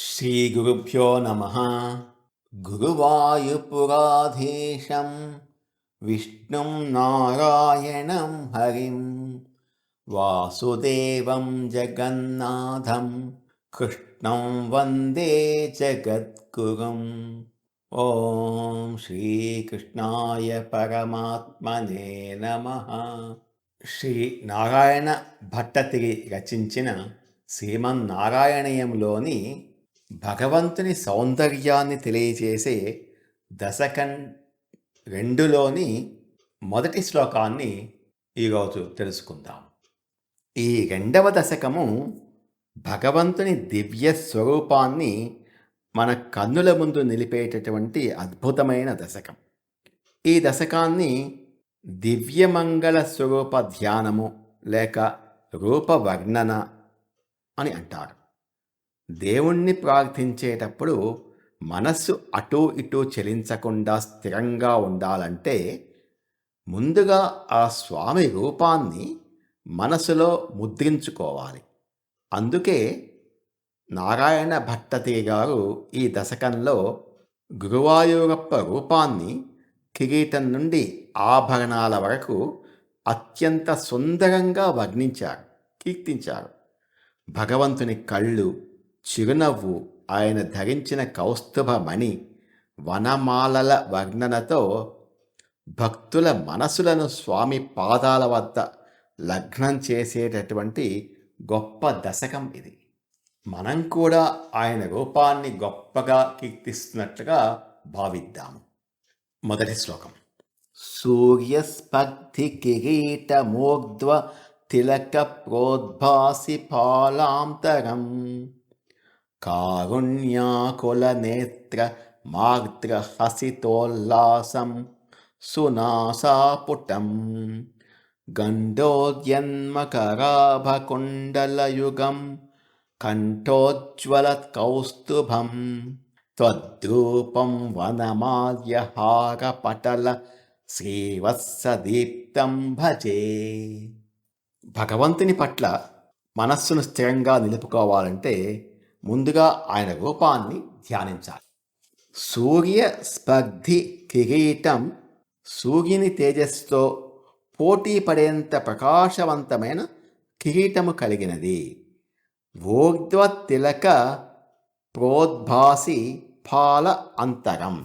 శ్రీగురుభ్యో నమః. గురువాయుపురాధీశం విష్ణుం నారాయణం హరిం వాసుదేవం జగన్నాథం కృష్ణం వందే జగద్గురుం. ఓం శ్రీకృష్ణాయ పరమాత్మనే నమః. శ్రీ నారాయణ భట్టతిరి రచించిన శ్రీమన్నారాయణీయంలోని భగవంతుని సౌందర్యాన్ని తెలియజేసే దశకం 2లోని మొదటి శ్లోకాన్ని ఈరోజు తెలుసుకుందాం. ఈ 2వ దశకము భగవంతుని దివ్య స్వరూపాన్ని మన కన్నుల ముందు నిలిపేటటువంటి అద్భుతమైన దశకం. ఈ దశకాన్ని దివ్యమంగళ స్వరూప ధ్యానము లేక రూపవర్ణన అని అంటారు. దేవుణ్ణి ప్రార్థించేటప్పుడు మనస్సు అటూ ఇటూ చలించకుండా స్థిరంగా ఉండాలంటే ముందుగా ఆ స్వామి రూపాన్ని మనసులో ముద్రించుకోవాలి. అందుకే నారాయణ భట్టతిరి గారు ఈ దశకంలో గురువాయూరప్ప రూపాన్ని కిరీటం నుండి ఆభరణాల వరకు అత్యంత సుందరంగా వర్ణించారు, కీర్తించారు. భగవంతుని కళ్ళు, చిరునవ్వు, ఆయన ధరించిన కౌస్తుభ మణి, వనమాలల వర్ణనతో భక్తుల మనసులను స్వామి పాదాల వద్ద లగ్నం చేసేటటువంటి గొప్ప దశకం ఇది. మనం కూడా ఆయన రూపాన్ని గొప్పగా కీర్తిస్తున్నట్లుగా భావిద్దాము. మొదటి శ్లోకం. సూర్యస్పర్ధి కిరీటమోర్ధ్వ తిలక ప్రోద్భాసి ఫాలాంతరం కారుణ్యాకుల నేత్ర మార్ద్ర హసితోల్లాసం సునాసాపుటం గండోద్యన్మకరాభకుండలయుగం కంఠోజ్వల కౌస్తుభం త్వద్రూపం వనమాల్యహారపటల శ్రీవత్సదీప్తం భజే. భగవంతుని పట్ల మనస్సును స్థిరంగా నిలుపుకోవాలంటే ముందుగా ఆయన రూపాన్ని ధ్యానించాలి. సూర్య స్పర్ధి కిరీటం సూర్యుని తేజస్సుతో పోటీ పడేంత ప్రకాశవంతమైన కిరీటము కలిగినది. ఊర్ధ్వ తిలక ప్రోద్భాసి ఫాల అంతరం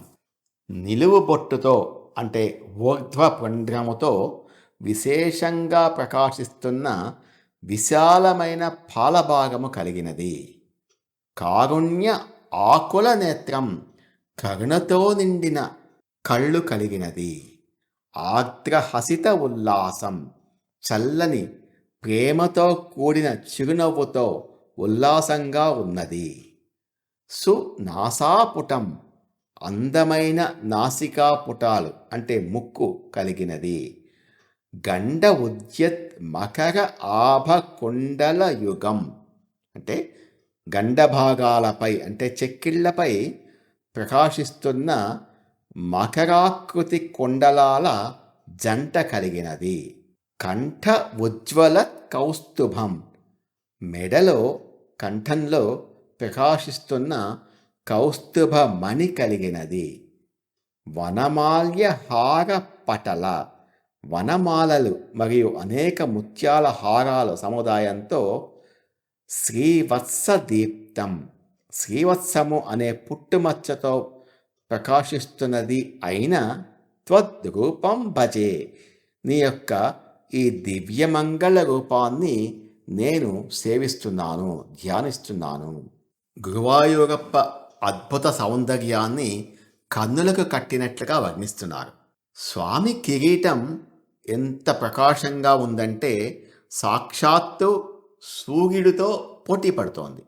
నిలువు బొట్టుతో అంటే ఊర్ధ్వ పుండ్రముతో విశేషంగా ప్రకాశిస్తున్న విశాలమైన పాలభాగము కలిగినది. కారుణ్య ఆకుల నేత్రం కరుణతో నిండిన కళ్ళు కలిగినది. ఆర్ద్రహసిత ఉల్లాసం చల్లని ప్రేమతో కూడిన చిరునవ్వుతో ఉల్లాసంగా ఉన్నది. సునాసాపుటం అందమైన నాసికాపుటాలు అంటే ముక్కు కలిగినది. గండ ఉద్యత్ మకర ఆభ కుండల యుగం అంటే గండభాగాలపై అంటే చెక్కిళ్లపై ప్రకాశిస్తున్న మకరాకృతి కుండలాల జంట కలిగినది. కంఠ ఉజ్వల కౌస్తుభం మెడలో కంఠంలో ప్రకాశిస్తున్న కౌస్తుభ మణి కలిగినది. వనమాల్య హార పటల వనమాలలు మరియు అనేక ముత్యాల హారాల సముదాయంతో శ్రీవత్సదీప్తం శ్రీవత్సము అనే పుట్టుమచ్చతో ప్రకాశిస్తున్నది అయిన త్వద్రూపం భజే నీ యొక్క ఈ దివ్యమంగళ రూపాన్ని నేను సేవిస్తున్నాను, ధ్యానిస్తున్నాను. గురువాయూరప్ప అద్భుత సౌందర్యాన్ని కన్నులకు కట్టినట్లుగా వర్ణిస్తున్నారు. స్వామి కిరీటం ఎంత ప్రకాశంగా ఉందంటే సాక్షాత్తు సూర్యుడితో పోటీ పడుతోంది.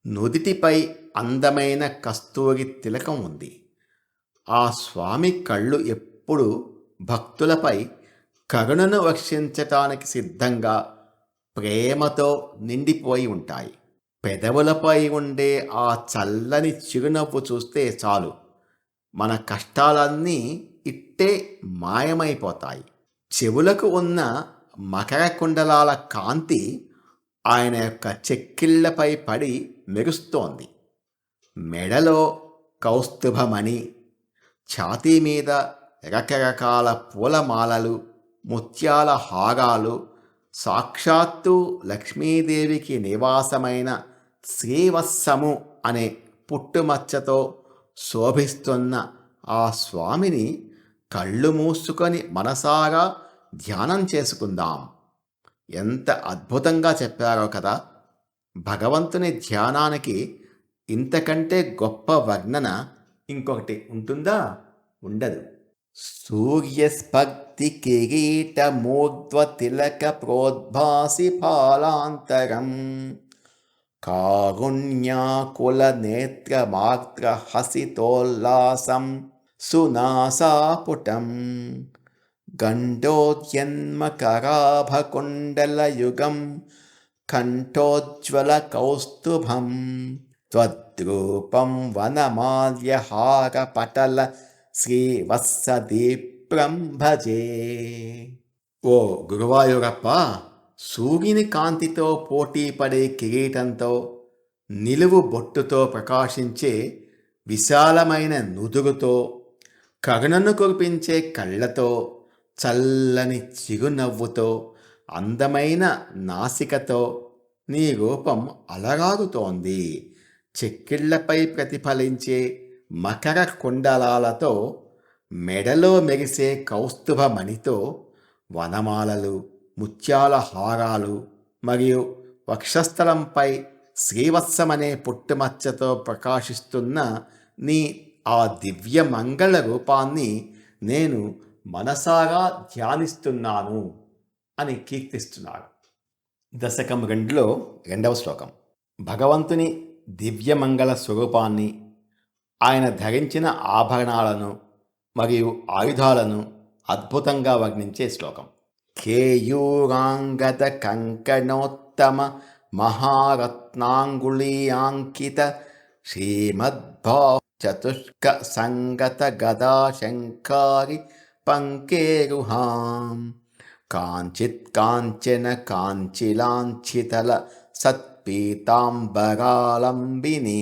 నుదిటిపై అందమైన కస్తూరి తిలకం ఉంది. ఆ స్వామి కళ్ళు ఎప్పుడు భక్తులపై కరుణను వర్షించటానికి సిద్ధంగా ప్రేమతో నిండిపోయి ఉంటాయి. పెదవులపై ఉండే ఆ చల్లని చిరునవ్వు చూస్తే చాలు మన కష్టాలన్నీ ఇట్టే మాయమైపోతాయి. చెవులకు ఉన్న మకర కుండలాల కాంతి ఆయన యొక్క చెక్కిళ్లపై పడి మెరుస్తోంది. మెడలో కౌస్తుభమణి, ఛాతీ మీద రకరకాల పూలమాలలు, ముత్యాల హారాలు, సాక్షాత్తు లక్ష్మీదేవికి నివాసమైన శ్రీవత్సము అనే పుట్టుమచ్చతో శోభిస్తున్న ఆ స్వామిని కళ్ళు మూసుకొని మనసారా ధ్యానం చేసుకుందాం. ఎంత అద్భుతంగా చెప్పారో కదా! భగవంతుని ధ్యానానికి ఇంతకంటే గొప్ప వర్ణన ఇంకొకటి ఉంటుందా? ఉండదు. సూర్యస్పర్ధి కిరీట మూర్ధ్వ తిలక ప్రోద్భాసి ఫాలాంతరం కారుణ్యాకుల నేత్ర మాత్ర హసితోల్లాసం సునాసాపుటం గండోద్యన్మకరాభకుండలయుగం కంఠోజ్వల కౌస్తుభం త్వద్రూపం వనమాల్యహార పటల శ్రీవత్సదీప్రం భజే. ఓ గురువాయూరప్ప, సూర్యుని కాంతితో పోటీపడే కిరీటంతో, నిలువు బొట్టుతో ప్రకాశించే విశాలమైన నుదురుతో, కరుణను కురిపించే కళ్ళతో, చల్లని చిరునవ్వుతో, అందమైన నాసికతో నీ రూపం అలరారుతోంది. చెక్కిళ్లపై ప్రతిఫలించే మకర కుండలాలతో, మెడలో మెరిసే కౌస్తుభమణితో, వనమాలలు, ముత్యాల హారాలు మరియు వక్షస్థలంపై శ్రీవత్సమనే పుట్టుమచ్చతో ప్రకాశిస్తున్న నీ ఆ దివ్య మంగళ రూపాన్ని నేను మనసారా ధ్యానిస్తున్నాను అని కీర్తిస్తున్నారు. దశకం 2లో 2వ శ్లోకం. భగవంతుని దివ్యమంగళ స్వరూపాన్ని, ఆయన ధరించిన ఆభరణాలను మరియు ఆయుధాలను అద్భుతంగా వర్ణించే శ్లోకం. కేయూరాంగద కంకణోత్తమ మహారత్నాంగుళీయాంకిత శ్రీమద్భా చతుష్క సంగత గదా శంకారి పంకేరుహాం కాంచిత్ కాంచన కాంచిలాంఛితల సత్పీతాంబరాలంబినీ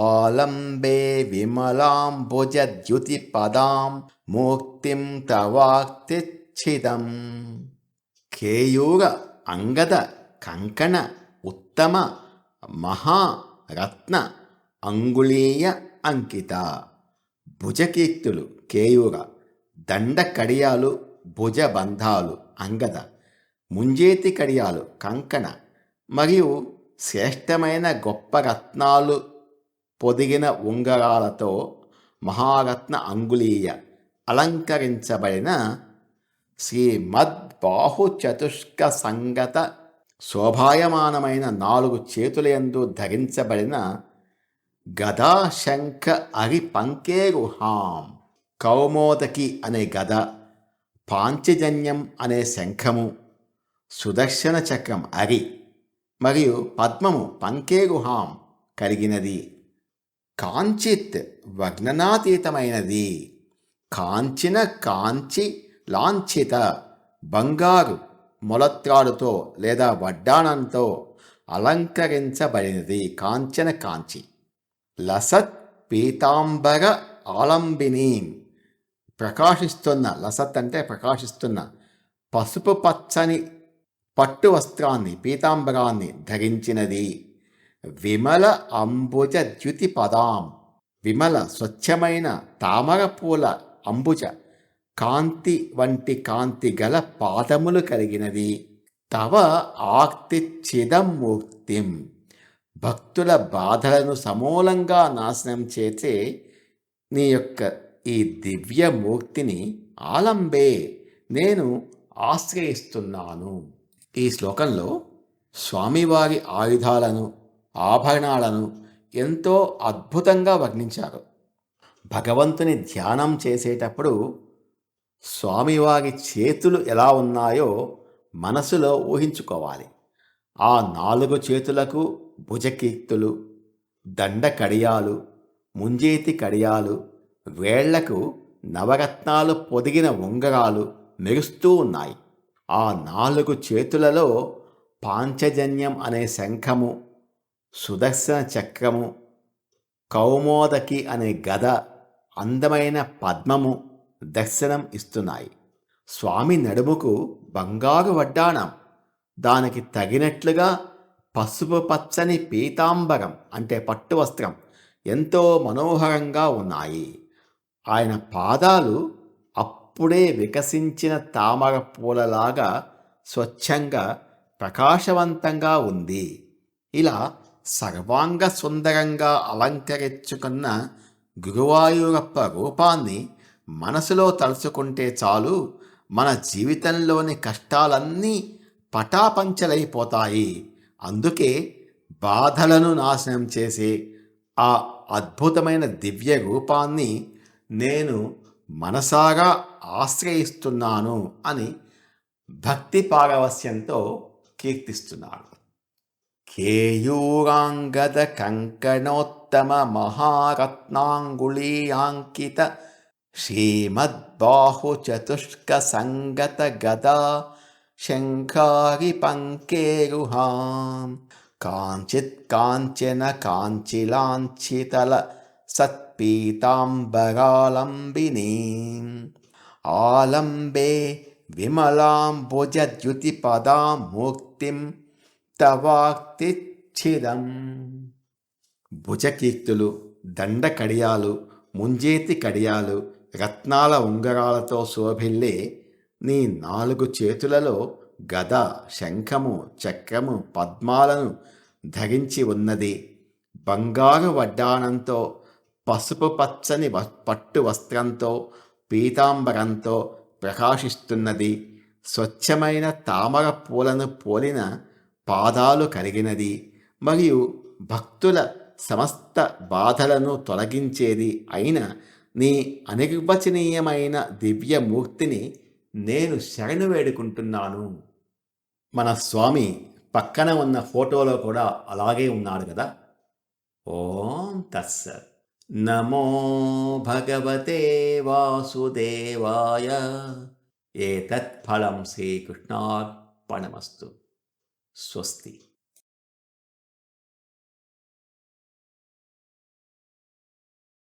ఆలంబే విమలాంబుజద్యుతిపదాం మూర్తిం తవాక్తిచ్చిదం. కేయూర అంగద కంకణ ఉత్తమ మహారత్న అంగుళీయ అంకిత. భుజకీర్తులు కేయూర, దండ కడియాలు భుజబంధాలు అంగద, ముంజేతి కడియాలు కంకణ మరియు శ్రేష్టమైన గొప్ప రత్నాలు పొదిగిన ఉంగరాలతో మహారత్న అంగుళీయ అలంకరించబడిన శ్రీమద్బాహు చతుష్క సంగత శోభాయమానమైన 4 చేతులయందు ధరించబడిన గదాశంఖ అరి పంకేరుహాం. కౌమోదకి అనే గద, పాంచజన్యం అనే శంఖము, సుదర్శన చక్రం అరి మరియు పద్మము పంకేరుహాం కలిగినది. కాంచిత్ వర్ణనాతీతమైనది. కాంచిన కాంచి లాంఛిత బంగారు మొలత్రాడుతో లేదా వడ్డాణంతో అలంకరించబడినది. కాంచన కాంచి. లసత్ పీతాంబర ఆలంబిని, ప్రకాశిస్తున్న, లసత్ అంటే ప్రకాశిస్తున్న పసుపు పచ్చని పట్టు వస్త్రాన్ని, పీతాంబరాన్ని ధరించినది. విమల అంబుజ ద్యుతి పదాం, విమల స్వచ్ఛమైన తామర పూల అంబుజ కాంతి వంటి కాంతి గల పాదములు కలిగినది. తవ ఆర్తిచ్చిదం మూర్తిం, భక్తుల బాధలను సమూలంగా నాశనం చేసే నీ యొక్క ఈ దివ్యమూర్తిని ఆలంబే నేను ఆశ్రయిస్తున్నాను. ఈ శ్లోకంలో స్వామివారి ఆయుధాలను, ఆభరణాలను ఎంతో అద్భుతంగా వర్ణించారు. భగవంతుని ధ్యానం చేసేటప్పుడు స్వామివారి చేతులు ఎలా ఉన్నాయో మనసులో ఊహించుకోవాలి. ఆ 4 చేతులకు భుజకీర్తులు, దండ కడియాలు, ముంజేతి కడియాలు, వేళ్లకు నవరత్నాలు పొదిగిన ఉంగరాలు మెరుస్తూ ఉన్నాయి. ఆ 4 చేతులలో పాంచజన్యం అనే శంఖము, సుదర్శన చక్రము, కౌమోదకి అనే గద, అందమైన పద్మము దర్శనం ఇస్తున్నాయి. స్వామి నడుముకు బంగారు వడ్డాణం, దానికి తగినట్లుగా పసుపు పచ్చని పీతాంబరం అంటే పట్టు వస్త్రం ఎంతో మనోహరంగా ఉన్నాయి. ఆయన పాదాలు అప్పుడే వికసించిన తామర పూలలాగా స్వచ్ఛంగా ప్రకాశవంతంగా ఉంది. ఇలా సర్వాంగ సుందరంగా అలంకరించుకున్న గురువాయూరప్ప రూపాన్ని మనసులో తలుచుకుంటే చాలు, మన జీవితంలోని కష్టాలన్నీ పటాపంచలైపోతాయి. అందుకే బాధలను నాశనం చేసే ఆ అద్భుతమైన దివ్య రూపాన్ని నేను మనసారా ఆశ్రయిస్తున్నాను అని భక్తి పారవస్యంతో కీర్తిస్తున్నాడు. కేయూరాంగద కంకణోత్తమ మహారత్నాంగుళీయాంకిత శ్రీమద్బాహు చతుష్క సంగత గదా శంఖారి పంకేరుహాం కాంచిత్ కాంచన కాంచిలాంఛితల సత్పీతాంబరాలంబినీ ఆలంబే విమలాంబుజద్యుతి పదాం మూర్తిం తవాక్తిచ్చిదం. భుజకీర్తులు, దండ కడియాలు, ముంజేతి కడియాలు, రత్నాల ఉంగరాలతో శోభిల్లే నీ 4 చేతులలో గద, శంఖము, చక్రము, పద్మాలను ధరించి ఉన్నది. బంగారు వడ్డాణంతో, పసుపు పచ్చని పట్టు వస్త్రంతో, పీతాంబరంతో ప్రకాశిస్తున్నది. స్వచ్ఛమైన తామర పూలను పోలిన పాదాలు కలిగినది. మరియు భక్తుల సమస్త బాధలను తొలగించేది అయిన నీ అనిర్వచనీయమైన దివ్యమూర్తిని నేను శరణు వేడుకుంటున్నాను. మన స్వామి పక్కన ఉన్న ఫోటోలో కూడా అలాగే ఉన్నాడు కదా. ఓం తత్సత్. నమో భగవతే వాసుదేవాయ. ఏతత్ ఫలం శ్రీకృష్ణార్పణమస్తు. స్వస్తి.